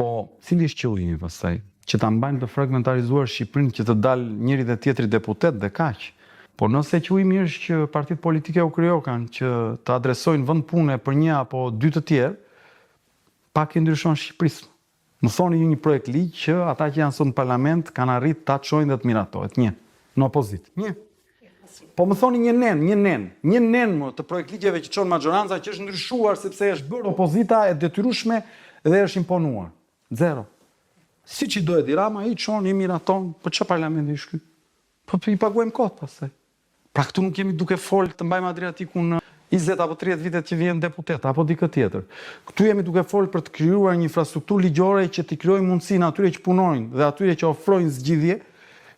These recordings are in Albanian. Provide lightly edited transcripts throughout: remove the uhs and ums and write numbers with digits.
Po, cili është qëllimi pastaj? Që ta mbajnë të fragmentarizuar Shqipërinë, që të dalë njëri dhe tjetri deputet dhe kaq. Po nëse qëllimi është që partitë politike u krijokan që të adresojnë vend pune për një apo dy të tjerë, pak e ndryshon Shqipërisë. Më thoni një projekt ligj që ata që janë sot në parlament kanë arritë ta çojnë dhe të miratohet. Një, në opozitë. Një. Po më thoni një nen më të projekt ligjeve që çon maxhoranca që është ndryshuar sepse është bërë opozita e detyrueshme dhe është imponuar. Zero. Siç i dohet i Rama, i çon, i miraton, po ç'a parlamenti është ky? Po i paguajmë kot pastaj. Pra këtu nuk jemi duke fol të mbajmë Adriatikun 20 apo 30 vitet që vjen deputet apo dikë tjetër. Këtu jemi duke fol për të krijuar një infrastrukturë ligjore që t'i krijojë mundësinë atyre që punojnë dhe atyre që ofrojnë zgjidhje,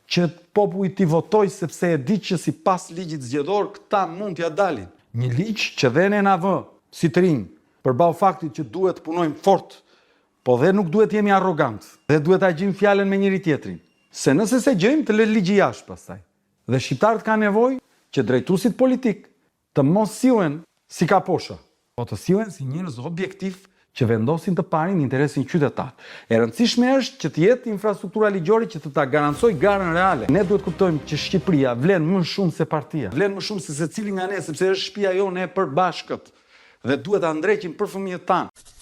që populli t'i votojë sepse e di që sipas ligjit zgjedhor këta mund t'ja dalin. Një ligj që dhe ne na vë si të rinj, përballë faktit që duhet të punojmë fort, po dhe nuk duhet jemi arrogant, dhe duhet ta gjejmë fjalën me njëri tjetrin. Se nëse se gjejmë të lë ligji jashtë pastaj. Dhe shqiptarët kanë nevojë që drejtuesit politik të mos sillen si kaposha, po të sillen si njerëz objektiv që vendosin të parin interesin qytetar. E rëndësishme është që të jetë infrastruktura ligjore që të ta garancojë garën reale. Ne duhet kuptojmë që Shqipëria vlen më shumë se partia, vlen më shumë se secili nga ne, sepse është shtëpia jonë e përbashkët dhe duhet ta ndreqim për fëmijët tanë.